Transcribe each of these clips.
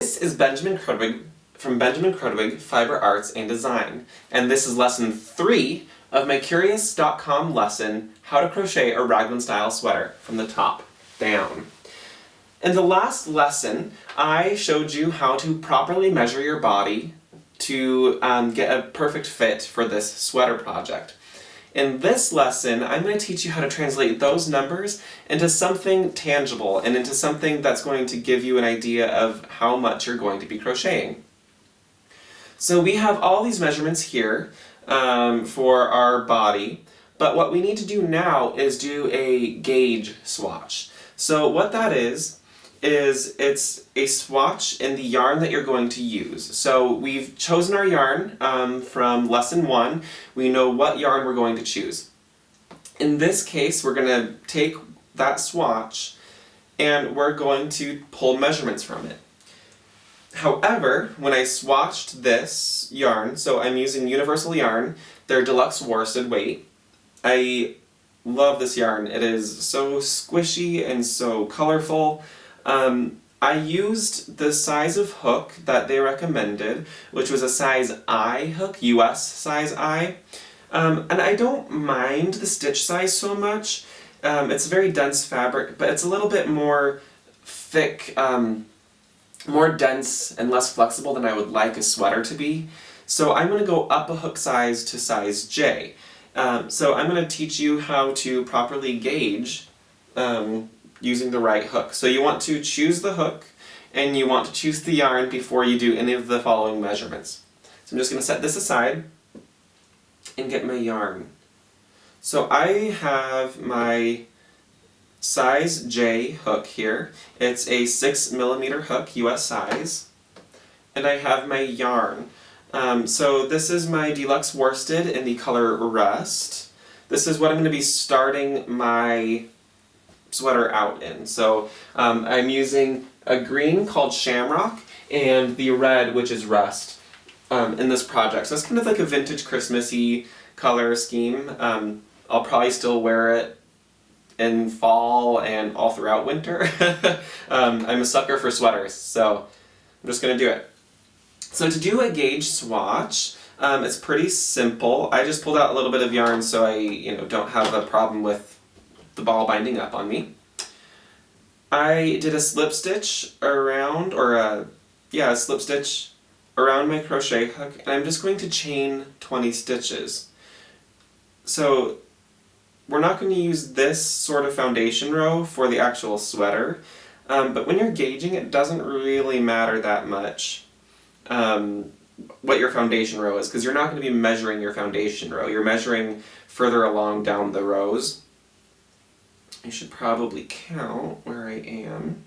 This is Benjamin Krudwig from Benjamin Krudwig Fiber Arts and Design, and this is lesson 3 of my Curious.com lesson, How to Crochet a Raglan Style Sweater from the Top Down. In the last lesson, I showed you how to properly measure your body to get a perfect fit for this sweater project. In this lesson, I'm going to teach you how to translate those numbers into something tangible and into something that's going to give you an idea of how much you're going to be crocheting. So we have all these measurements here for our body, but what we need to do now is do a gauge swatch. So what that is it's a swatch in the yarn that you're going to use. So we've chosen our yarn from lesson 1. We know what yarn we're going to choose. In this case, we're going to take that swatch and we're going to pull measurements from it. However, when I swatched this yarn, so I'm using Universal Yarn, their deluxe worsted weight. I love this yarn. It is so squishy and so colorful. I used the size of hook that they recommended, which was a size I hook, US size I. And I don't mind the stitch size so much. It's very dense fabric, but it's a little bit more thick, more dense and less flexible than I would like a sweater to be. So I'm going to go up a hook size to size J. So I'm going to teach you how to properly gauge using the right hook. So you want to choose the hook and you want to choose the yarn before you do any of the following measurements. So I'm just going to set this aside and get my yarn. So I have my size J hook here. It's a 6mm hook, US size. And I have my yarn. So this is my deluxe worsted in the color Rust. This is what I'm going to be starting my sweater out in. So I'm using a green called Shamrock and the red, which is Rust, in this project. So it's kind of like a vintage Christmassy color scheme. I'll probably still wear it in fall and all throughout winter. I'm a sucker for sweaters, so I'm just going to do it. So to do a gauge swatch, it's pretty simple. I just pulled out a little bit of yarn so I don't have a problem with the ball binding up on me. I did a slip stitch around, a slip stitch around my crochet hook, and I'm just going to chain 20 stitches. So we're not going to use this sort of foundation row for the actual sweater, but when you're gauging, it doesn't really matter that much what your foundation row is, because you're not going to be measuring your foundation row. You're measuring further along down the rows. I should probably count where I am.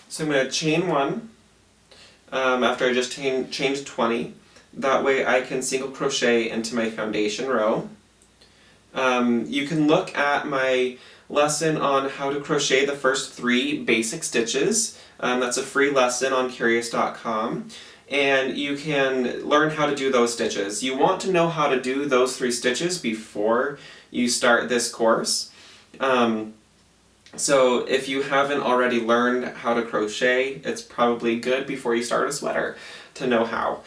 So I'm going to chain 1 after I just chained 20. That way I can single crochet into my foundation row. You can look at my lesson on how to crochet the first 3 basic stitches. That's a free lesson on Curious.com, and you can learn how to do those stitches. You want to know how to do those 3 stitches before you start this course. So if you haven't already learned how to crochet, it's probably good before you start a sweater to know how.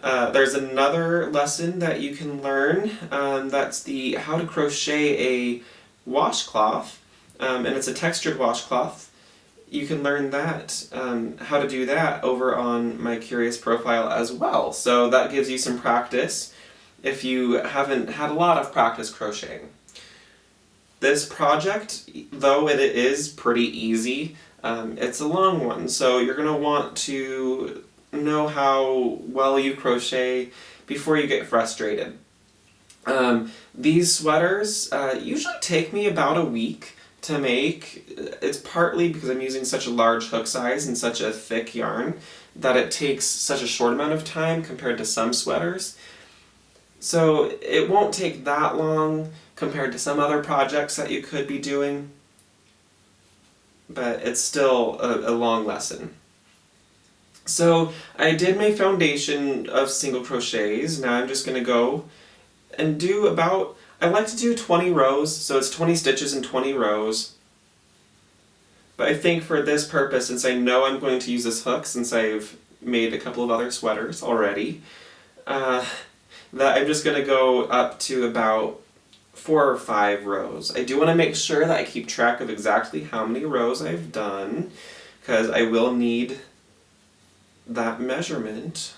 There's another lesson that you can learn, that's the how to crochet a washcloth, and it's a textured washcloth. You can learn that, how to do that over on my Curious profile as well. So that gives you some practice if you haven't had a lot of practice crocheting. This project, though it is pretty easy, it's a long one, so you're going to want to know how well you crochet before you get frustrated. These sweaters usually take me about a week to make. It's partly because I'm using such a large hook size and such a thick yarn that it takes such a short amount of time compared to some sweaters. So it won't take that long compared to some other projects that you could be doing, but it's still a long lesson. So I did my foundation of single crochets. Now I'm just going to go and do about, I like to do 20 rows, so it's 20 stitches and 20 rows. But I think for this purpose, since I know I'm going to use this hook, since I've made a couple of other sweaters already, that I'm just going to go up to about 4 or 5 rows. I do want to make sure that I keep track of exactly how many rows I've done, because I will need that measurement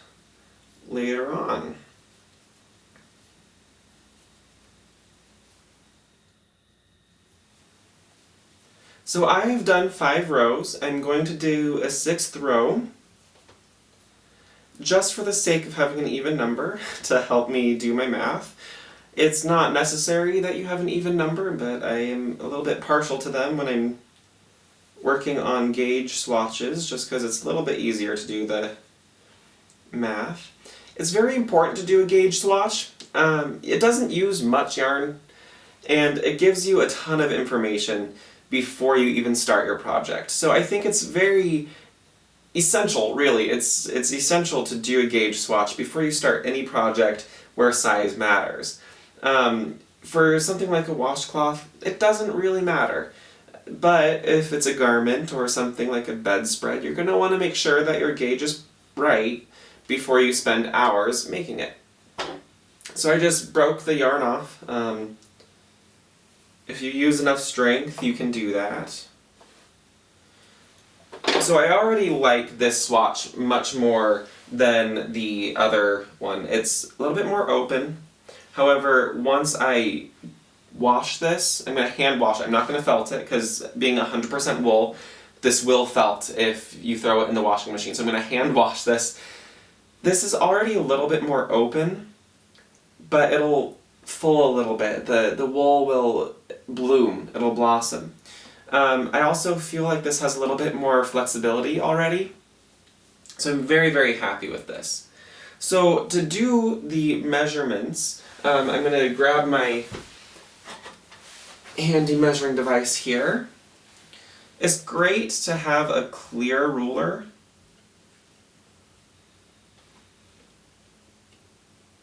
later on. So I have done 5 rows. I'm going to do a 6th row, just for the sake of having an even number to help me do my math. It's not necessary that you have an even number, but I am a little bit partial to them when I'm working on gauge swatches, just because it's a little bit easier to do the math. It's very important to do a gauge swatch. It doesn't use much yarn, and it gives you a ton of information before you even start your project. So I think it's very essential, really. It's essential to do a gauge swatch before you start any project where size matters. For something like a washcloth, it doesn't really matter. But if it's a garment or something like a bedspread, you're going to want to make sure that your gauge is right before you spend hours making it. So I just broke the yarn off. If you use enough strength, you can do that. So I already like this swatch much more than the other one. It's a little bit more open. However, once I wash this, I'm going to hand wash it. I'm not going to felt it, because being 100% wool, this will felt if you throw it in the washing machine. So I'm going to hand wash this. This is already a little bit more open, but it'll full a little bit. The wool will bloom, it'll blossom. I also feel like this has a little bit more flexibility already, so I'm very, very happy with this. So to do the measurements, I'm going to grab my handy measuring device here. It's great to have a clear ruler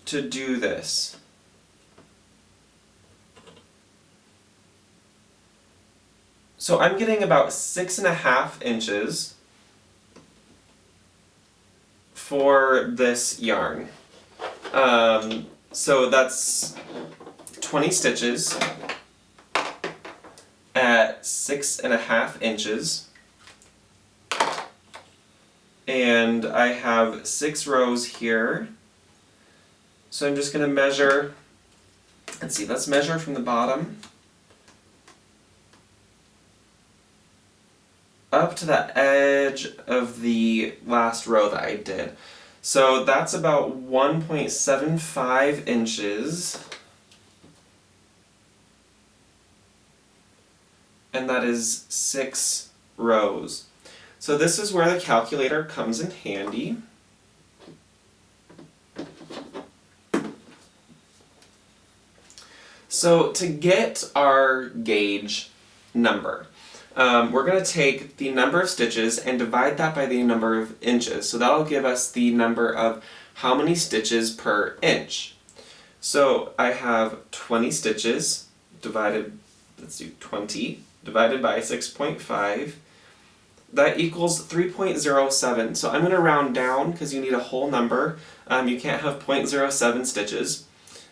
to do this. So I'm getting about 6.5 inches for this yarn. So that's 20 stitches at 6.5 inches. And I have 6 rows here. So I'm just going to measure, let's measure from the bottom up to the edge of the last row that I did. So that's about 1.75 inches. And that is 6 rows. So this is where the calculator comes in handy. So to get our gauge number, we're going to take the number of stitches and divide that by the number of inches. So that'll give us the number of how many stitches per inch. So I have 20 stitches divided, let's do 20, divided by 6.5. That equals 3.07. So I'm going to round down because you need a whole number. You can't have 0.07 stitches.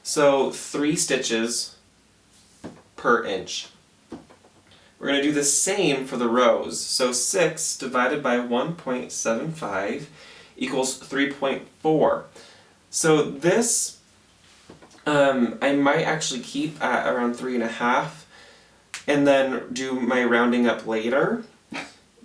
So 3 stitches per inch. We're going to do the same for the rows. So 6 divided by 1.75 equals 3.4. So this I might actually keep at around 3.5 and then do my rounding up later.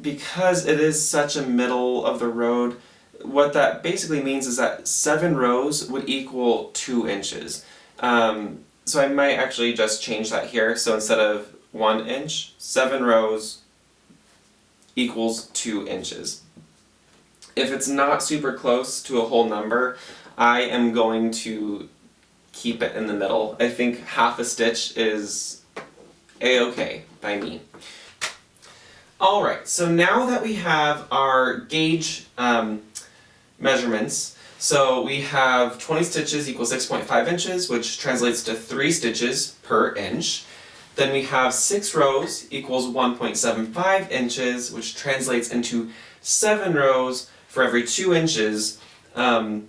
Because it is such a middle of the road, what that basically means is that 7 rows would equal 2 inches. So I might actually just change that here. So instead of 1 inch, 7 rows equals 2 inches. If it's not super close to a whole number, I am going to keep it in the middle. I think half a stitch is a-okay by me. Alright, so now that we have our gauge measurements. So we have 20 stitches equals 6.5 inches, which translates to 3 stitches per inch. Then we have 6 rows equals 1.75 inches, which translates into 7 rows for every 2 inches. And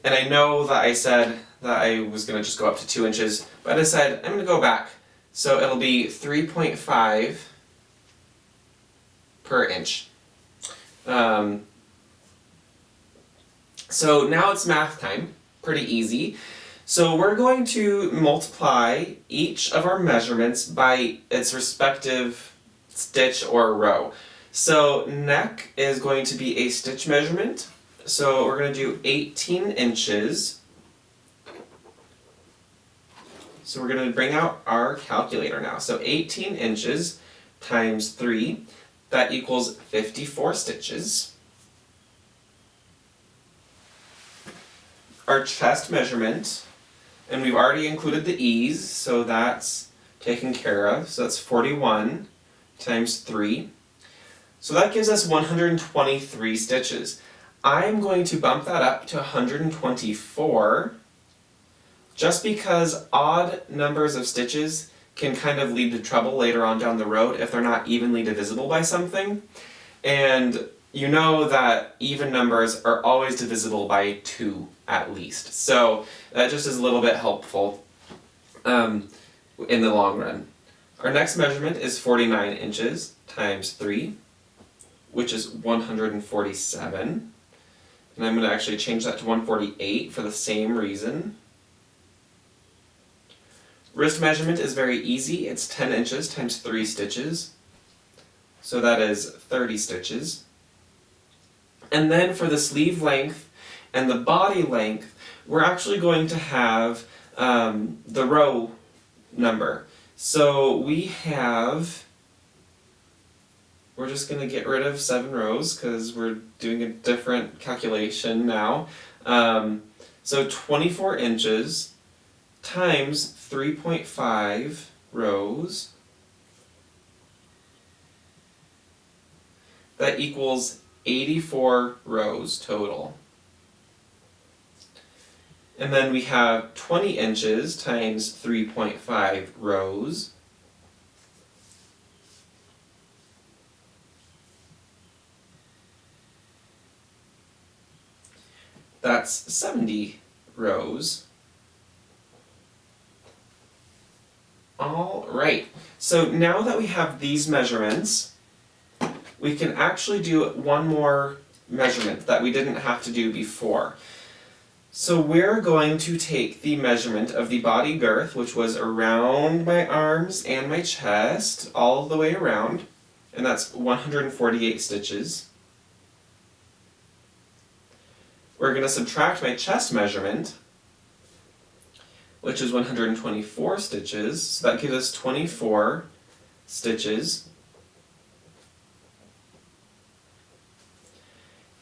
I know that I said that I was going to just go up to 2 inches, but I said I'm going to go back. So it'll be 3.5 per inch. So now it's math time, pretty easy. So we're going to multiply each of our measurements by its respective stitch or row. So neck is going to be a stitch measurement. So we're going to do 18 inches. So we're going to bring out our calculator now. So 18 inches times 3, that equals 54 stitches. Our chest measurement, and we've already included the ease, so that's taken care of. So that's 41 times 3. So that gives us 123 stitches. I'm going to bump that up to 124, just because odd numbers of stitches can kind of lead to trouble later on down the road if they're not evenly divisible by something. And you know that even numbers are always divisible by 2 at least. So that just is a little bit helpful in the long run. Our next measurement is 49 inches times 3, which is 147. And I'm going to actually change that to 148 for the same reason. Wrist measurement is very easy. It's 10 inches times 3 stitches. So that is 30 stitches. And then for the sleeve length and the body length, we're actually going to have the row number. So we're just going to get rid of 7 rows because we're doing a different calculation now. So 24 inches times 3.5 rows, that equals 84 rows total. And then we have 20 inches times 3.5 rows. That's 70 rows. All right, so now that we have these measurements, we can actually do one more measurement that we didn't have to do before. So we're going to take the measurement of the body girth, which was around my arms and my chest, all the way around, and that's 148 stitches. We're going to subtract my chest measurement, which is 124 stitches, so that gives us 24 stitches.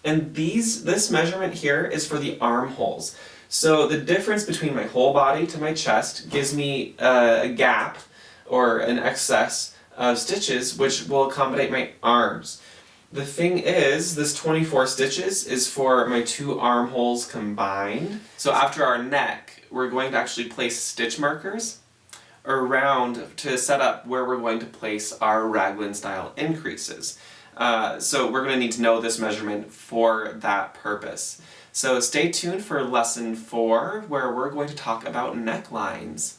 And this measurement here is for the armholes. So the difference between my whole body to my chest gives me a gap or an excess of stitches which will accommodate my arms. The thing is, this 24 stitches is for my 2 armholes combined. So after our neck, we're going to actually place stitch markers around to set up where we're going to place our raglan style increases. So we're going to need to know this measurement for that purpose. So stay tuned for lesson 4, where we're going to talk about necklines.